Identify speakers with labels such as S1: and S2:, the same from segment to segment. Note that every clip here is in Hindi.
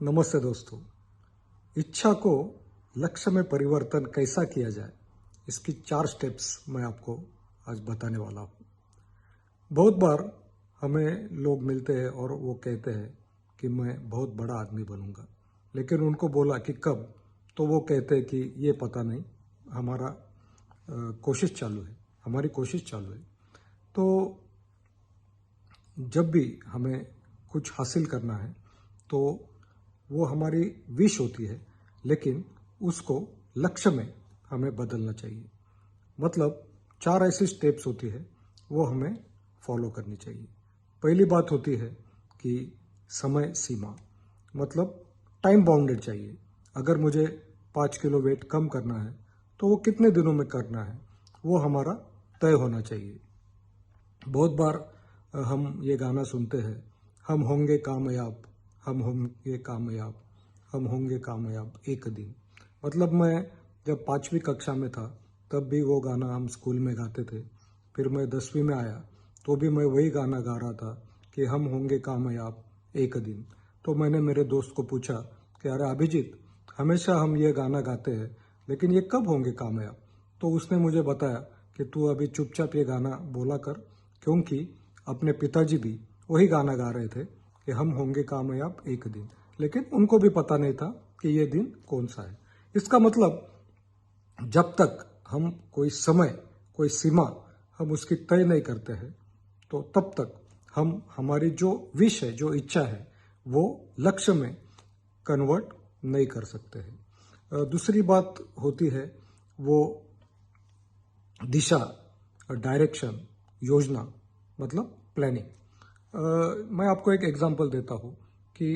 S1: नमस्ते दोस्तों। इच्छा को लक्ष्य में परिवर्तन कैसा किया जाए, इसकी 4 स्टेप्स मैं आपको आज बताने वाला हूँ। बहुत बार हमें लोग मिलते हैं और वो कहते हैं कि मैं बहुत बड़ा आदमी बनूंगा, लेकिन उनको बोला कि कब, तो वो कहते हैं कि ये पता नहीं, हमारा कोशिश चालू है, हमारी कोशिश चालू है। तो जब भी हमें कुछ हासिल करना है तो वो हमारी विश होती है, लेकिन उसको लक्ष्य में हमें बदलना चाहिए। मतलब 4 ऐसी स्टेप्स होती है, वो हमें फॉलो करनी चाहिए। पहली बात होती है कि समय सीमा, मतलब टाइम बाउंडेड चाहिए। अगर मुझे 5 किलो वेट कम करना है तो वो कितने दिनों में करना है, वो हमारा तय होना चाहिए। बहुत बार हम ये गाना सुनते हैं, हम होंगे कामयाब, हम होंगे कामयाब, हम होंगे कामयाब एक दिन। मतलब मैं जब 5वीं कक्षा में था तब भी वो गाना हम स्कूल में गाते थे। फिर मैं 10वीं में आया तो भी मैं वही गाना गा रहा था कि हम होंगे कामयाब एक दिन। तो मैंने मेरे दोस्त को पूछा कि अरे अभिजीत, हमेशा हम ये गाना गाते हैं, लेकिन ये कब होंगे कामयाब? तो उसने मुझे बताया कि तू अभी चुपचाप ये गाना बोला कर, क्योंकि अपने पिताजी भी वही गाना गा रहे थे कि हम होंगे कामयाब एक दिन, लेकिन उनको भी पता नहीं था कि ये दिन कौन सा है। इसका मतलब जब तक हम कोई समय, कोई सीमा हम उसकी तय नहीं करते हैं, तो तब तक हम हमारी जो विश है, जो इच्छा है, वो लक्ष्य में कन्वर्ट नहीं कर सकते हैं। दूसरी बात होती है वो दिशा, डायरेक्शन, योजना, मतलब प्लानिंग। मैं आपको एक एग्जांपल देता हूँ कि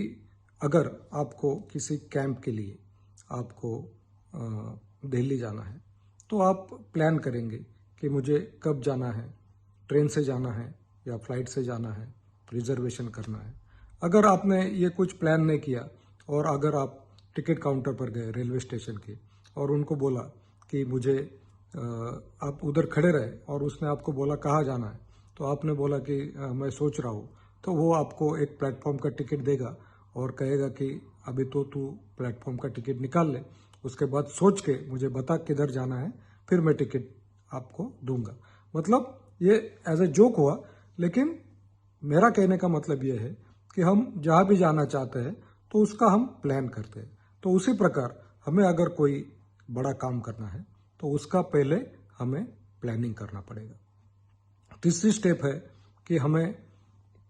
S1: अगर आपको किसी कैंप के लिए आपको दिल्ली जाना है, तो आप प्लान करेंगे कि मुझे कब जाना है, ट्रेन से जाना है या फ्लाइट से जाना है, रिजर्वेशन करना है। अगर आपने ये कुछ प्लान नहीं किया और अगर आप टिकट काउंटर पर गए रेलवे स्टेशन के और उनको बोला कि मुझे आप उधर खड़े रहे और उसने आपको बोला कहाँ जाना है, तो आपने बोला कि मैं सोच रहा हूँ, तो वो आपको एक प्लेटफॉर्म का टिकट देगा और कहेगा कि अभी तो तू प्लेटफॉर्म का टिकट निकाल ले, उसके बाद सोच के मुझे बता किधर जाना है, फिर मैं टिकट आपको दूंगा। मतलब ये एज ए जोक हुआ, लेकिन मेरा कहने का मतलब ये है कि हम जहाँ भी जाना चाहते हैं तो उसका हम प्लान करते हैं। तो उसी प्रकार हमें अगर कोई बड़ा काम करना है तो उसका पहले हमें प्लानिंग करना पड़ेगा। तीसरी स्टेप है कि हमें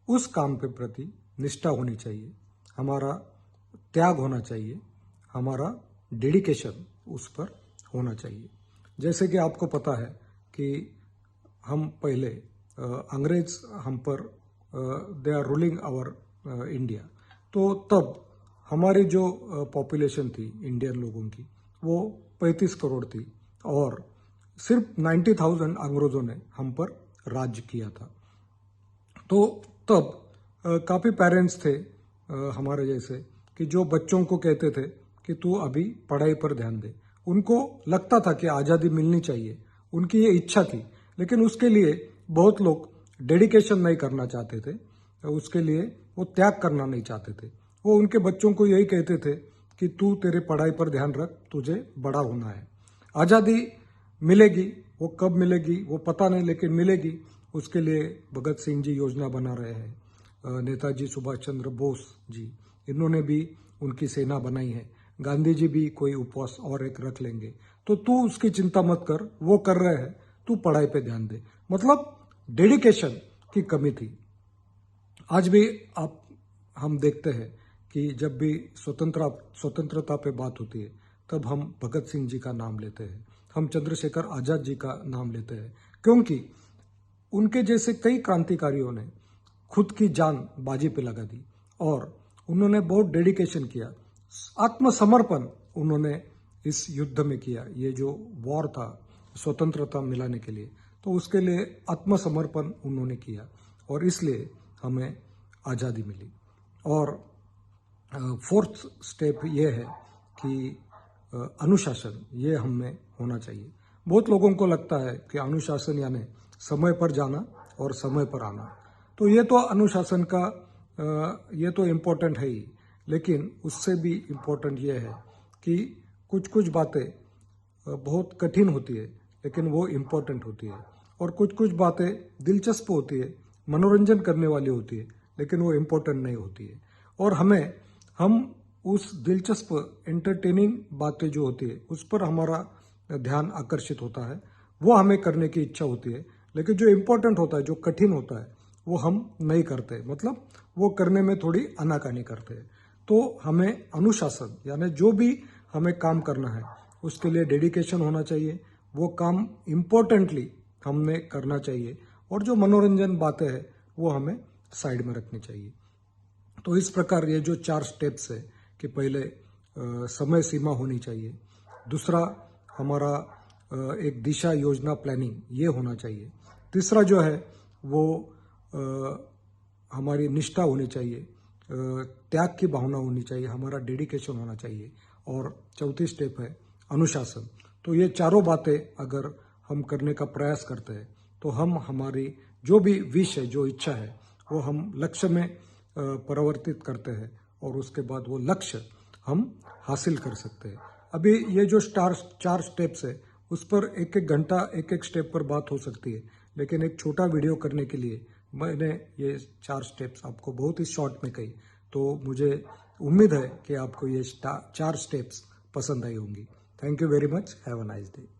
S1: उस काम के प्रति निष्ठा होनी चाहिए, हमारा त्याग होना चाहिए, हमारा डेडिकेशन उस पर होना चाहिए। जैसे कि आपको पता है कि हम पहले अंग्रेज हम पर they are ruling our India, तो तब हमारी जो पॉपुलेशन थी इंडियन लोगों की वो 35 करोड़ थी और सिर्फ 90,000 अंग्रेजों ने हम पर राज्य किया था। तो तब काफ़ी पेरेंट्स थे हमारे जैसे कि जो बच्चों को कहते थे कि तू अभी पढ़ाई पर ध्यान दे। उनको लगता था कि आज़ादी मिलनी चाहिए, उनकी ये इच्छा थी, लेकिन उसके लिए बहुत लोग डेडिकेशन नहीं करना चाहते थे, उसके लिए वो त्याग करना नहीं चाहते थे। वो उनके बच्चों को यही कहते थे कि तू तेरे पढ़ाई पर ध्यान रख, तुझे बड़ा होना है। आज़ादी मिलेगी, वो कब मिलेगी वो पता नहीं, लेकिन मिलेगी। उसके लिए भगत सिंह जी योजना बना रहे हैं, नेताजी सुभाष चंद्र बोस जी, इन्होंने भी उनकी सेना बनाई है, गांधी जी भी कोई उपवास और एक रख लेंगे। तो तू उसकी चिंता मत कर, वो कर रहे हैं, तू पढ़ाई पे ध्यान दे। मतलब डेडिकेशन की कमी थी। आज भी हम देखते हैं कि जब भी स्वतंत्रता पे बात होती है तब हम भगत सिंह जी का नाम लेते हैं, हम चंद्रशेखर आजाद जी का नाम लेते हैं, क्योंकि उनके जैसे कई क्रांतिकारियों ने खुद की जान बाजी पे लगा दी और उन्होंने बहुत डेडिकेशन किया, आत्मसमर्पण उन्होंने इस युद्ध में किया। ये जो वॉर था स्वतंत्रता मिलाने के लिए, तो उसके लिए आत्मसमर्पण उन्होंने किया और इसलिए हमें आज़ादी मिली। और फोर्थ स्टेप ये है कि अनुशासन, ये हमें होना चाहिए। बहुत लोगों को लगता है कि अनुशासन यानी समय पर जाना और समय पर आना, तो ये तो अनुशासन का ये तो इम्पोर्टेंट है ही, लेकिन उससे भी इम्पोर्टेंट ये है कि कुछ कुछ बातें बहुत कठिन होती है लेकिन वो इम्पोर्टेंट होती है, और कुछ कुछ बातें दिलचस्प होती है, मनोरंजन करने वाली होती है, लेकिन वो इम्पोर्टेंट नहीं होती है। और हम उस दिलचस्प एंटरटेनिंग बातें जो होती है उस पर हमारा ध्यान आकर्षित होता है, वो हमें करने की इच्छा होती है। लेकिन जो इम्पोर्टेंट होता है, जो कठिन होता है, वो हम नहीं करते, मतलब वो करने में थोड़ी आनाकानी करते हैं। तो हमें अनुशासन, यानी जो भी हमें काम करना है उसके लिए डेडिकेशन होना चाहिए, वो काम इम्पोर्टेंटली हमें करना चाहिए, और जो मनोरंजन बातें हैं वो हमें साइड में रखनी चाहिए। तो इस प्रकार ये जो 4 स्टेप्स है कि पहले समय सीमा होनी चाहिए, दूसरा हमारा एक दिशा योजना प्लानिंग ये होना चाहिए, तीसरा जो है वो हमारी निष्ठा होनी चाहिए, त्याग की भावना होनी चाहिए, हमारा डेडिकेशन होना चाहिए, और चौथी स्टेप है अनुशासन। तो ये चारों बातें अगर हम करने का प्रयास करते हैं तो हम हमारी जो भी विश है, जो इच्छा है, वो हम लक्ष्य में परिवर्तित करते हैं, और उसके बाद वो लक्ष्य हम हासिल कर सकते हैं। अभी ये जो 4 स्टेप्स है उस पर एक एक घंटा एक एक स्टेप पर बात हो सकती है, लेकिन एक छोटा वीडियो करने के लिए मैंने ये 4 स्टेप्स आपको बहुत ही शॉर्ट में कही। तो मुझे उम्मीद है कि आपको ये 4 स्टेप्स पसंद आई होंगी। Thank you very much. Have a nice day.